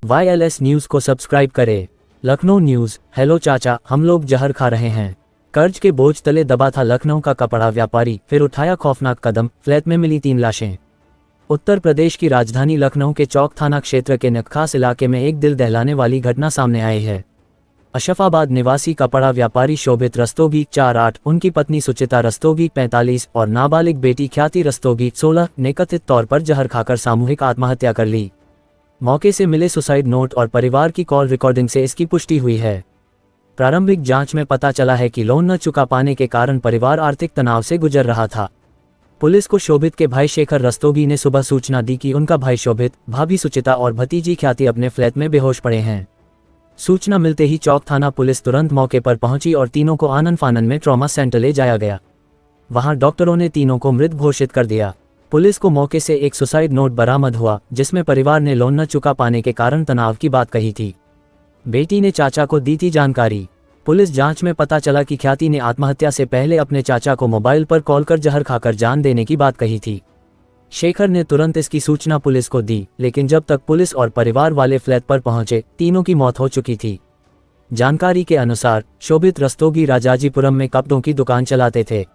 YLS news को subscribe करें। Lucknow news. Hello चाचा, हम लोग जहर खा रहे हैं। कर्ज के बोझ तले दबा था लखनऊ का कपड़ा व्यापारी, फिर उठाया खौफनाक कदम, फ्लैट में मिली 3 लाशें। उत्तर प्रदेश की राजधानी लखनऊ के चौक थाना क्षेत्र के नक्खास इलाके में एक दिल दहलाने वाली घटना सामने आई है। अशफाबाद निवासी कपड़ा व्यापारी शोभित रस्तोगी 4-8, उनकी पत्नी सुचिता रस्तोगी 45 और नाबालिग बेटी ख्याति रस्तोगी 16 ने कथित तौर पर जहर खाकर सामूहिक आत्महत्या कर ली। मौके से मिले सुसाइड नोट और परिवार की कॉल रिकॉर्डिंग से इसकी पुष्टि हुई है। प्रारंभिक जांच में पता चला है कि लोन न चुका पाने के कारण परिवार आर्थिक तनाव से गुजर रहा था। पुलिस को शोभित के भाई शेखर रस्तोगी ने सुबह सूचना दी कि उनका भाई शोभित, भाभी सुचिता और भतीजी ख्याति अपने फ्लैट में बेहोश पड़े हैं। सूचना मिलते ही चौक थाना पुलिस तुरंत मौके पर पहुंची और तीनों को आनन फानन में ट्रॉमा सेंटर ले जाया गया। वहां डॉक्टरों ने तीनों को मृत घोषित कर दिया। पुलिस को मौके से एक सुसाइड नोट बरामद हुआ, जिसमें परिवार ने लोन न चुका पाने के कारण तनाव की बात कही थी। बेटी ने चाचा को दी थी जानकारी। पुलिस जांच में पता चला कि ख्याति ने आत्महत्या से पहले अपने चाचा को मोबाइल पर कॉल कर जहर खाकर जान देने की बात कही थी। शेखर ने तुरंत इसकी सूचना पुलिस को दी, लेकिन जब तक पुलिस और परिवार वाले फ्लैट पर पहुंचे, तीनों की मौत हो चुकी थी। जानकारी के अनुसार शोभित रस्तोगी राजाजीपुरम में कपड़ों की दुकान चलाते थे।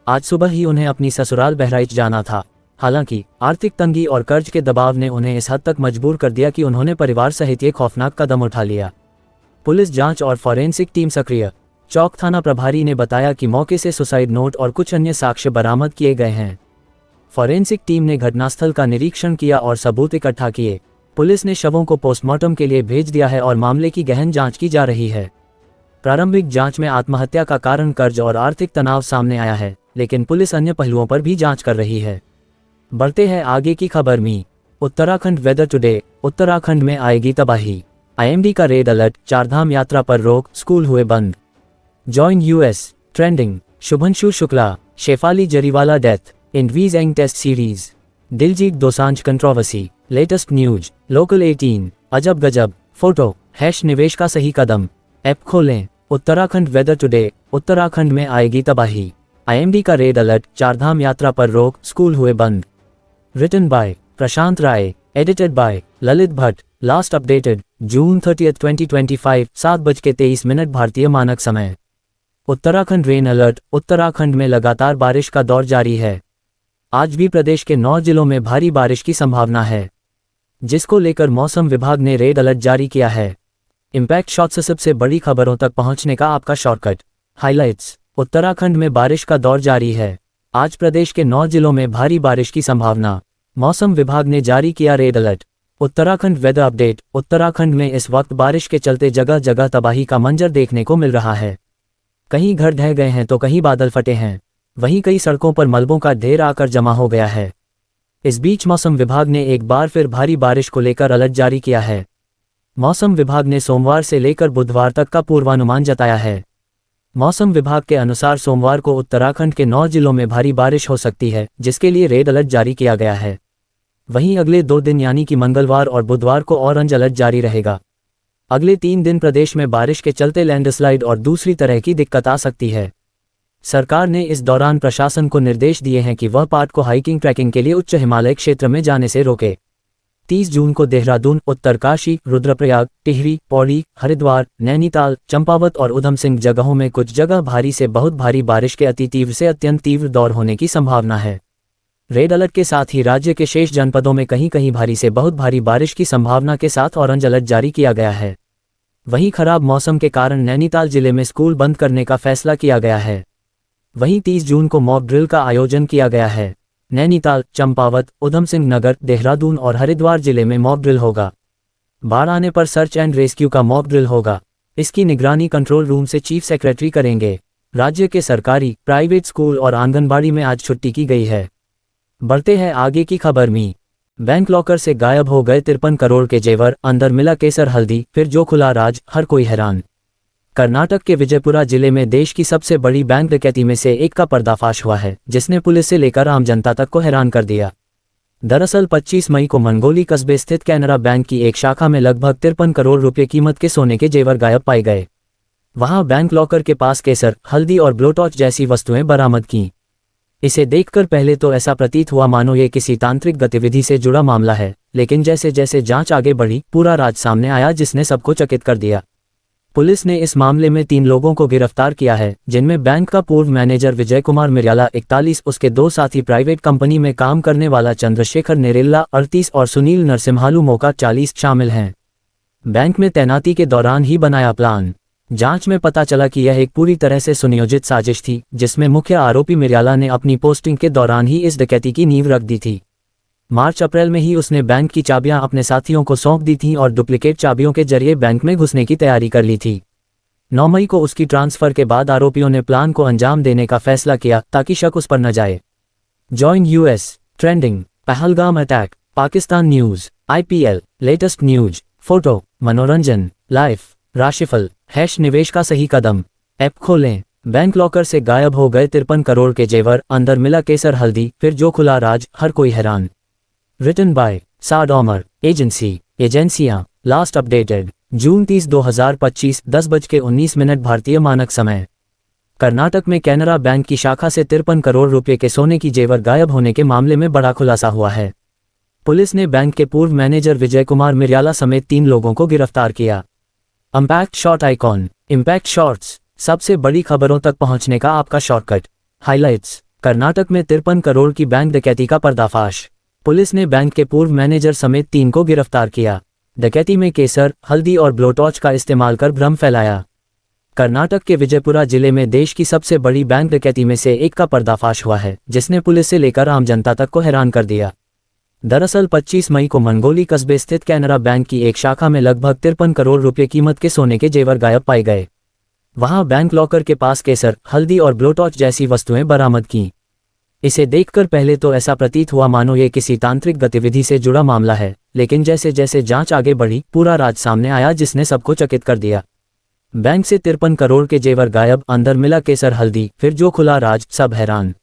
आज सुबह ही उन्हें अपनी ससुराल बहराइच जाना था। हालांकि आर्थिक तंगी और कर्ज के दबाव ने उन्हें इस हद तक मजबूर कर दिया कि उन्होंने परिवार सहित ये खौफनाक कदम उठा लिया। पुलिस जांच और फॉरेंसिक टीम सक्रिय। चौक थाना प्रभारी ने बताया कि मौके से सुसाइड नोट और कुछ अन्य साक्ष्य बरामद किए गए हैं। फॉरेंसिक टीम ने घटनास्थल का निरीक्षण किया और सबूत इकट्ठा किए। पुलिस ने शवों को पोस्टमार्टम के लिए भेज दिया है और मामले की गहन जांच की जा रही है। प्रारंभिक जांच में आत्महत्या का कारण कर्ज और आर्थिक तनाव सामने आया है, लेकिन पुलिस अन्य पहलुओं पर भी जांच कर रही है। बढ़ते हैं आगे की खबर में। Uttarakhand weather today. उत्तराखंड में आएगी तबाही, IMD का रेड अलर्ट, चारधाम यात्रा पर रोक, स्कूल हुए बंद। Join US trending. Shubhanshu Shukla, Shefali Jariwala death in वीजिंग test series. Diljit Dosanjh controversy. Latest news. Local 18। अजब गजब। फोटो निवेश का सही कदम। ऐप खोलें। Uttarakhand weather today. उत्तराखंड में आएगी तबाही, IMD का रेड अलर्ट, चारधाम यात्रा पर रोक, स्कूल हुए बंद। Written by Prashant Rai, edited by Lalit Bhatt. Last updated June 30, 2025, 7:23 भारतीय मानक समय। Uttarakhand rain alert. उत्तराखंड में लगातार बारिश का दौर जारी है। आज भी प्रदेश के 9 जिलों में भारी बारिश की संभावना है, जिसको लेकर मौसम विभाग ने रेड अलर्ट जारी किया है। इम्पैक्ट शॉट से सबसे बड़ी खबरों तक पहुंचने का आपका शॉर्टकट। हाइलाइट्स। उत्तराखंड में बारिश का दौर जारी है। आज प्रदेश के 9 जिलों में भारी बारिश की संभावना। मौसम विभाग ने जारी किया red alert. Uttarakhand weather update. Uttarakhand में इस वक्त बारिश के चलते जगह जगह तबाही का मंजर देखने को मिल रहा है। कहीं घर ढह गए हैं तो कहीं बादल फटे हैं। वहीं कई सड़कों पर मलबों का ढेर आकर जमा हो गया है। इस बीच मौसम विभाग ने एक बार फिर भारी बारिश को लेकर अलर्ट जारी किया है। मौसम विभाग ने सोमवार से लेकर बुधवार तक का पूर्वानुमान जताया है। मौसम विभाग के अनुसार सोमवार को उत्तराखंड के 9 जिलों में भारी बारिश हो सकती है, जिसके लिए रेड अलर्ट जारी किया गया है। वहीं अगले 2 दिन यानी कि मंगलवार और बुधवार को ऑरेंज अलर्ट जारी रहेगा। अगले 3 दिन प्रदेश में बारिश के चलते लैंडस्लाइड और दूसरी तरह की दिक्कत आ सकती है। सरकार ने इस दौरान प्रशासन को निर्देश दिए हैं कि वह पार्ट को हाइकिंग ट्रैकिंग के लिए उच्च हिमालय क्षेत्र में जाने से रोके। 30 जून को देहरादून, उत्तरकाशी, रुद्रप्रयाग, टिहरी, पौड़ी, हरिद्वार, नैनीताल, चंपावत और उधम सिंह जगहों में कुछ जगह भारी से बहुत भारी बारिश के अति तीव्र से अत्यंत तीव्र दौर होने की संभावना है। रेड अलर्ट के साथ ही राज्य के शेष जनपदों में कहीं कहीं भारी से बहुत भारी बारिश की संभावना के साथ ऑरेंज अलर्ट जारी किया गया है। वहीं खराब मौसम के कारण नैनीताल जिले में स्कूल बंद करने का फैसला किया गया है। वहीं 30 जून को मॉक ड्रिल का आयोजन किया गया है। नैनीताल, चंपावत, उधम सिंह नगर, देहरादून और हरिद्वार जिले में मॉक ड्रिल होगा। बाढ़ आने पर सर्च एंड रेस्क्यू का मॉक ड्रिल होगा। इसकी निगरानी कंट्रोल रूम से चीफ सेक्रेटरी करेंगे। राज्य के सरकारी, प्राइवेट स्कूल और आंगनबाड़ी में आज छुट्टी की गई है। बढ़ते हैं आगे की खबर में। बैंक लॉकर से गायब हो गए 53 करोड़ के जेवर, अंदर मिला केसर हल्दी, फिर जो खुला राज, हर कोई हैरान। कर्नाटक के विजयपुरा जिले में देश की सबसे बड़ी बैंक डकैती में से एक का पर्दाफाश हुआ है, जिसने पुलिस से लेकर आम जनता तक को हैरान कर दिया। दरअसल 25 मई को मंगोली कस्बे स्थित कैनरा बैंक की एक शाखा में लगभग 53 करोड़ रुपए कीमत के सोने के जेवर गायब पाए गए। वहां बैंक लॉकर के पास केसर, हल्दी और ब्लोटॉच जैसी वस्तुएं बरामद की। इसे देखकर पहले तो ऐसा प्रतीत हुआ मानो ये किसी तांत्रिक गतिविधि से जुड़ा मामला है, लेकिन जैसे जैसे जांच आगे बढ़ी पूरा राज सामने आया जिसने सबको चकित कर दिया। पुलिस ने इस मामले में 3 लोगों को गिरफ्तार किया है, जिनमें बैंक का पूर्व मैनेजर विजय कुमार मिर्याला 41, उसके 2 साथी प्राइवेट कंपनी में काम करने वाला चंद्रशेखर नेरेला 38 और सुनील नरसिम्हालू मोका 40 शामिल हैं। बैंक में तैनाती के दौरान ही बनाया प्लान। जांच में पता चला कि यह एक पूरी तरह से सुनियोजित साजिश थी, जिसमें मुख्य आरोपी मिर्याला ने अपनी पोस्टिंग के दौरान ही इस डकैती की नींव रख दी थी। मार्च-अप्रैल में ही उसने बैंक की चाबियां अपने साथियों को सौंप दी थीं और डुप्लीकेट चाबियों के जरिए बैंक में घुसने की तैयारी कर ली थी। 9 मई को उसकी ट्रांसफर के बाद आरोपियों ने प्लान को अंजाम देने का फैसला किया ताकि शक उस पर न जाए। Join US trending, Pahalgam attack, Pakistan news, IPL latest news, photo, मनोरंजन, लाइफ, राशिफल, निवेश का सही कदम। ऐप खोलें। बैंक लॉकर से गायब हो गए 53 करोड़ के जेवर, अंदर मिला केसर हल्दी, फिर जो खुला राज, हर कोई हैरान। रिटन बाय साद ओमर। एजेंसियां लास्ट अपडेटेड जून 30, 2025 10:19 भारतीय मानक समय। कर्नाटक में कैनरा बैंक की शाखा से 53 करोड़ रुपए के सोने की जेवर गायब होने के मामले में बड़ा खुलासा हुआ है। पुलिस ने बैंक के पूर्व मैनेजर विजय कुमार मिर्याला समेत 3 लोगों को गिरफ्तार किया। Impact short icon. Impact shorts, सबसे बड़ी खबरों तक पहुंचने का आपका शॉर्टकट। हाइलाइट्स। कर्नाटक में 53 करोड़ की बैंक डकैती का पर्दाफाश। पुलिस ने बैंक के पूर्व मैनेजर समेत 3 को गिरफ्तार किया। डकैती में केसर, हल्दी और ब्लोटॉच का इस्तेमाल कर भ्रम फैलाया। कर्नाटक के विजयपुरा जिले में देश की सबसे बड़ी बैंक डकैती में से एक का पर्दाफाश हुआ है, जिसने पुलिस से लेकर आम जनता तक को हैरान कर दिया। दरअसल 25 मई को मंगोली कस्बे स्थित कैनरा बैंक की एक शाखा में लगभग 53 करोड़ रुपए कीमत के सोने के जेवर गायब पाए गए। वहां बैंक लॉकर के पास केसर, हल्दी और ब्लोटॉच जैसी वस्तुएं बरामद की। इसे देखकर पहले तो ऐसा प्रतीत हुआ मानो ये किसी तांत्रिक गतिविधि से जुड़ा मामला है, लेकिन जैसे जैसे जांच आगे बढ़ी पूरा राज सामने आया जिसने सबको चकित कर दिया। बैंक से 53 करोड़ के जेवर गायब, अंदर मिला केसर हल्दी, फिर जो खुला राज, सब हैरान।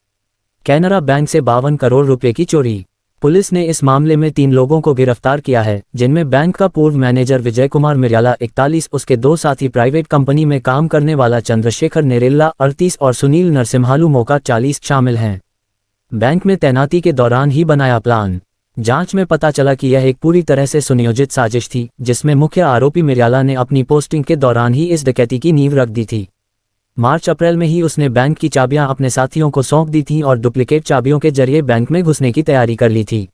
कैनरा बैंक से 52 करोड़ रुपए की चोरी। पुलिस ने इस मामले में 3 लोगों को गिरफ्तार किया है, जिनमें बैंक का पूर्व मैनेजर विजय कुमार मिर्याला 41, उसके 2 साथी प्राइवेट कंपनी में काम करने वाला चंद्रशेखर नेरेला 38 और सुनील नरसिम्हालू मोका 40 शामिल हैं। बैंक में तैनाती के दौरान ही बनाया प्लान। जांच में पता चला कि यह एक पूरी तरह से सुनियोजित साजिश थी, जिसमें मुख्य आरोपी मिर्याला ने अपनी पोस्टिंग के दौरान ही इस डकैती की नींव रख दी थी। मार्च-अप्रैल में ही उसने बैंक की चाबियां अपने साथियों को सौंप दी थीं और डुप्लीकेट चाबियों के जरिए बैंक में घुसने की तैयारी कर ली थी।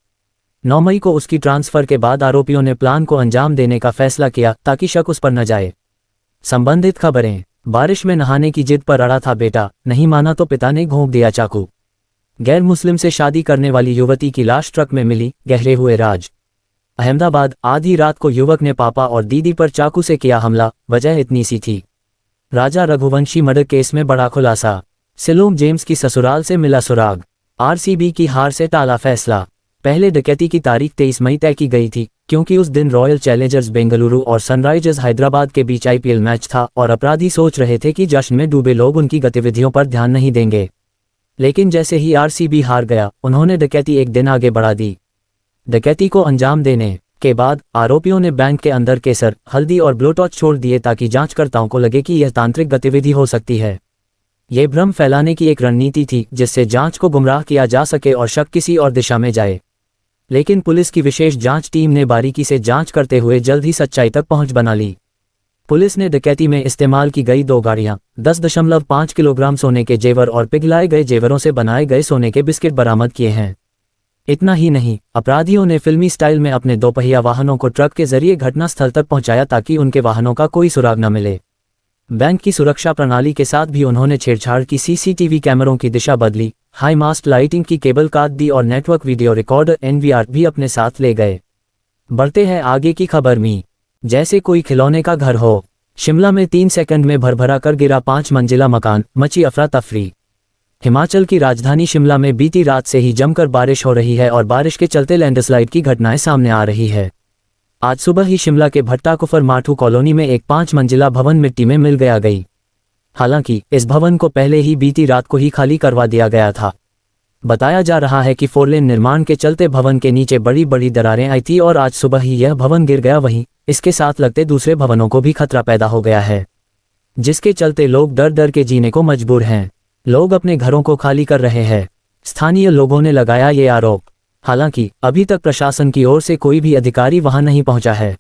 9 मई को उसकी ट्रांसफर के बाद आरोपियों ने प्लान को अंजाम देने का फैसला किया ताकि शक उस पर न जाए। संबंधित खबरें। बारिश में नहाने की जिद पर अड़ा था बेटा, नहीं माना तो पिता ने घोंप दिया चाकू। गैर मुस्लिम से शादी करने वाली युवती की लाश ट्रक में मिली, गहरे हुए राज। अहमदाबाद, आधी रात को युवक ने पापा और दीदी पर चाकू से किया हमला, वजह इतनी सी थी। राजा रघुवंशी मर्डर केस में बड़ा खुलासा। सिलोम जेम्स की ससुराल से मिला सुराग। RCB की हार से टाला फैसला। पहले डकैती की तारीख 23 मई तय की गई थी, क्योंकि उस दिन रॉयल चैलेंजर्स बेंगलुरु और सनराइजर्स हैदराबाद के बीच IPL मैच था और अपराधी सोच रहे थे कि जश्न में डूबे लोग उनकी गतिविधियों पर ध्यान नहीं देंगे। लेकिन जैसे ही RCB हार गया, उन्होंने डकैती एक दिन आगे बढ़ा दी। डकैती को अंजाम देने के बाद आरोपियों ने बैंक के अंदर केसर, हल्दी और ब्लोटॉच छोड़ दिए ताकि जांचकर्ताओं को लगे कि यह तांत्रिक गतिविधि हो सकती है। यह भ्रम फैलाने की एक रणनीति थी, जिससे जांच को गुमराह किया जा सके और शक किसी और दिशा में जाए। लेकिन पुलिस की विशेष जांच टीम ने बारीकी से जांच करते हुए जल्द ही सच्चाई तक पहुंच बना ली। पुलिस ने डकैती में इस्तेमाल की गई 2 गाड़ियां, 10.5 किलोग्राम सोने के जेवर और पिघलाए गए जेवरों से बनाए गए सोने के बिस्किट बरामद किए हैं। इतना ही नहीं, अपराधियों ने फिल्मी स्टाइल में अपने 2 पहिया वाहनों को ट्रक के जरिए घटनास्थल तक पहुंचाया ताकि उनके वाहनों का कोई सुराग न मिले। बैंक की सुरक्षा प्रणाली के साथ भी उन्होंने छेड़छाड़ की। CCTV कैमरों की दिशा बदली, हाई मास्ट लाइटिंग की केबल काट दी और नेटवर्क वीडियो रिकॉर्डर NVR भी अपने साथ ले गए। बढ़ते हैं आगे की खबर में। जैसे कोई खिलौने का घर हो। शिमला में 3 सेकंड में भरभरा कर गिरा 5 मंजिला मकान, मची अफरा तफरी। हिमाचल की राजधानी शिमला में बीती रात से ही जमकर बारिश हो रही है और बारिश के चलते लैंडस्लाइड की घटनाएं सामने आ रही है। आज सुबह ही शिमला के भट्टा कुफर माठू कॉलोनी में एक 5 मंजिला भवन मिट्टी में मिल गई। हालांकि इस भवन को पहले ही बीती रात को ही खाली करवा दिया गया था। बताया जा रहा है कि 4 लेन निर्माण के चलते भवन के नीचे बड़ी बड़ी दरारें आई थी और आज सुबह ही यह भवन गिर गया। वहीं इसके साथ लगते दूसरे भवनों को भी खतरा पैदा हो गया है, जिसके चलते लोग डर डर के जीने को मजबूर हैं। लोग अपने घरों को खाली कर रहे हैं। स्थानीय लोगों ने लगाया ये आरोप। हालांकि अभी तक प्रशासन की ओर से कोई भी अधिकारी वहां नहीं पहुंचा है।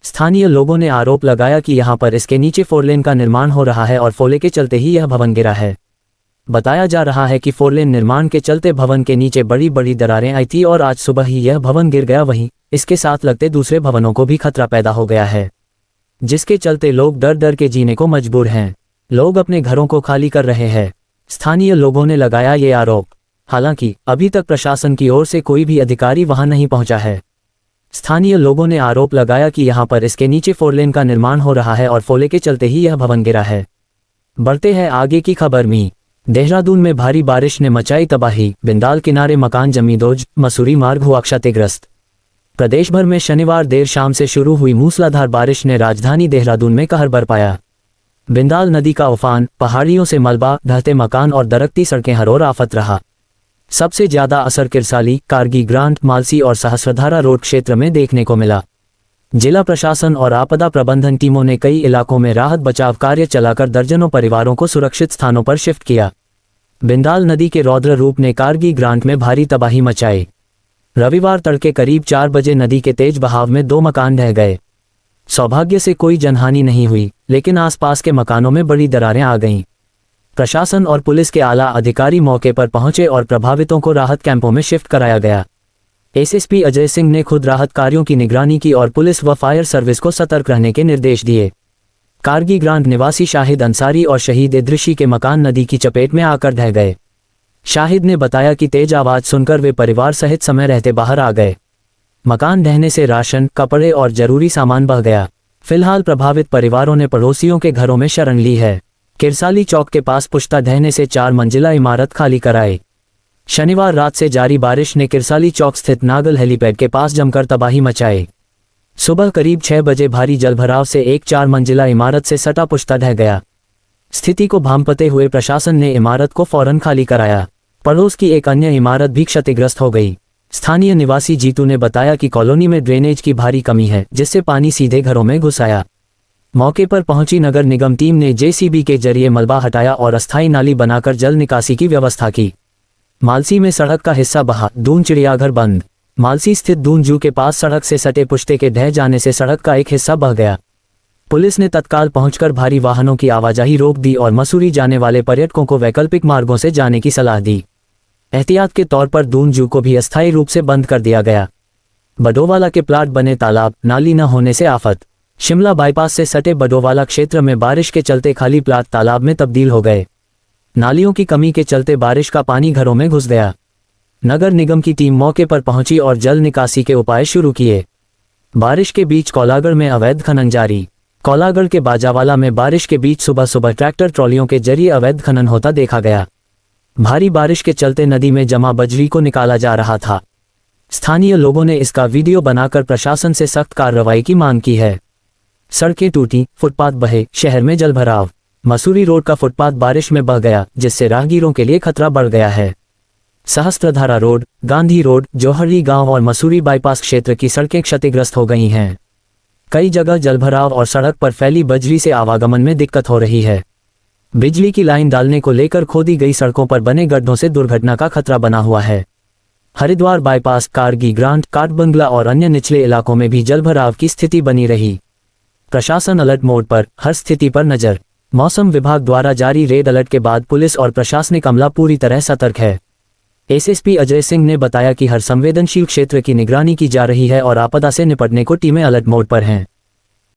स्थानीय लोगों ने आरोप लगाया कि यहां पर इसके नीचे 4 लेन का निर्माण हो रहा है और फोले के चलते ही यह भवन गिरा है। बताया जा रहा है कि 4 लेन निर्माण के चलते भवन के नीचे बड़ी बड़ी दरारें आई थी और आज सुबह ही यह भवन गिर गया। वहीं इसके साथ लगते दूसरे भवनों को भी खतरा पैदा हो गया है, जिसके चलते लोग डर डर के जीने को मजबूर हैं। लोग अपने घरों को खाली कर रहे हैं। स्थानीय लोगों ने लगाया ये आरोप। हालांकि अभी तक प्रशासन की ओर से कोई भी अधिकारी वहां नहीं पहुंचा है। स्थानीय लोगों ने आरोप लगाया कि यहां पर इसके नीचे 4 लेन का निर्माण हो रहा है और फोले के चलते ही यह भवन गिरा है। बढ़ते हैं आगे की खबर में। देहरादून में भारी बारिश ने मचाई तबाही, बिंदाल किनारे मकान जमींदोज, मसूरी मार्ग हुआ क्षतिग्रस्त। प्रदेश भर में शनिवार देर शाम से शुरू हुई मूसलाधार बारिश ने राजधानी देहरादून में कहर बरपाया। बिंदाल नदी का उफान, पहाड़ियों से मलबा, ढहते मकान और दरकती सड़कें हर ओर आफत रहा। सबसे ज्यादा असर किरसाली, कारगी ग्रांट, मालसी और सहस्त्रधारा रोड क्षेत्र में देखने को मिला। जिला प्रशासन और आपदा प्रबंधन टीमों ने कई इलाकों में राहत बचाव कार्य चलाकर दर्जनों परिवारों को सुरक्षित स्थानों पर शिफ्ट किया। बिंदाल नदी के रौद्र रूप ने कारगी ग्रांट में भारी तबाही मचाई। रविवार तड़के करीब 4 बजे नदी के तेज बहाव में 2 मकान ढह गए। सौभाग्य से कोई जनहानि नहीं हुई, लेकिन आसपास के मकानों में बड़ी दरारें आ गईं। प्रशासन और पुलिस के आला अधिकारी मौके पर पहुंचे और प्रभावितों को राहत कैंपों में शिफ्ट कराया गया। एसएसपी अजय सिंह ने खुद राहत कार्यों की निगरानी की और पुलिस व फायर सर्विस को सतर्क रहने के निर्देश दिए। कारगी ग्रांट निवासी शाहिद अंसारी और शहीद इद्रिशी के मकान नदी की चपेट में आकर ढह गए। शाहिद ने बताया कि तेज आवाज सुनकर वे परिवार सहित समय रहते बाहर आ गए। मकान ढहने से राशन, कपड़े और जरूरी सामान बह गया। फिलहाल प्रभावित परिवारों ने पड़ोसियों के घरों में शरण ली है। किरसाली चौक के पास पुश्ता ढहने से 4 मंजिला इमारत खाली कराई। शनिवार रात से जारी बारिश ने किरसाली चौक स्थित नागल हेलीपैड के पास जमकर तबाही मचाई। सुबह करीब 6 बजे भारी जलभराव से एक 4 मंजिला इमारत से सटा पुश्ता ढह गया। स्थिति को भांपते हुए प्रशासन ने इमारत को फौरन खाली कराया। पड़ोस की एक अन्य इमारत भी क्षतिग्रस्त हो गई। स्थानीय निवासी जीतू ने बताया कि कॉलोनी में ड्रेनेज की भारी कमी है, जिससे पानी सीधे घरों में घुस आया। मौके पर पहुंची नगर निगम टीम ने जेसीबी के जरिए मलबा हटाया और अस्थायी नाली बनाकर जल निकासी की व्यवस्था की। मालसी में सड़क का हिस्सा बहा, दून चिड़ियाघर बंद। मालसी स्थित दून जू के पास सड़क से सटे पुश्ते के ढह जाने से सड़क का एक हिस्सा बह गया। पुलिस ने तत्काल पहुंचकर भारी वाहनों की आवाजाही रोक दी और मसूरी जाने वाले पर्यटकों को वैकल्पिक मार्गों से जाने की सलाह दी। एहतियात के तौर पर दून जू को भी अस्थायी रूप से बंद कर दिया गया। बडोवाला के प्लाट बने तालाब, नाली न होने से आफत। शिमला बाईपास से सटे बडोवाला क्षेत्र में बारिश के चलते खाली प्लाट तालाब में तब्दील हो गए। नालियों की कमी के चलते बारिश का पानी घरों में घुस गया। नगर निगम की टीम मौके पर पहुंची और जल निकासी के उपाय शुरू किए। बारिश के बीच कौलागढ़ में अवैध खनन जारी। कौलागढ़ के बाजावाला में बारिश के बीच सुबह सुबह ट्रैक्टर ट्रॉलियों के जरिए अवैध खनन होता देखा गया। भारी बारिश के चलते नदी में जमा बजरी को निकाला जा रहा था। स्थानीय लोगों ने इसका वीडियो बनाकर प्रशासन से सख्त कार्रवाई की मांग की है। सड़कें टूटी, फुटपाथ बहे, शहर में जलभराव। मसूरी रोड का फुटपाथ बारिश में बह गया, जिससे राहगीरों के लिए खतरा बढ़ गया है। सहस्त्रधारा रोड, गांधी रोड, जौहरी गांव और मसूरी बाईपास क्षेत्र की सड़कें क्षतिग्रस्त हो गई हैं। कई जगह जलभराव और सड़क पर फैली बजरी से आवागमन में दिक्कत हो रही है। बिजली की लाइन डालने को लेकर खोदी गई सड़कों पर बने गड्ढों से दुर्घटना का खतरा बना हुआ है। हरिद्वार बाईपास, कारगी ग्रांट, काठबंगला और अन्य निचले इलाकों में भी जलभराव की स्थिति बनी रही। प्रशासन अलर्ट मोड पर, हर स्थिति पर नजर। मौसम विभाग द्वारा जारी रेड अलर्ट के बाद पुलिस और प्रशासनिक अमला पूरी तरह सतर्क है। एसएसपी अजय सिंह ने बताया कि हर संवेदनशील क्षेत्र की निगरानी की जा रही है और आपदा से निपटने को टीमें अलर्ट मोड पर हैं।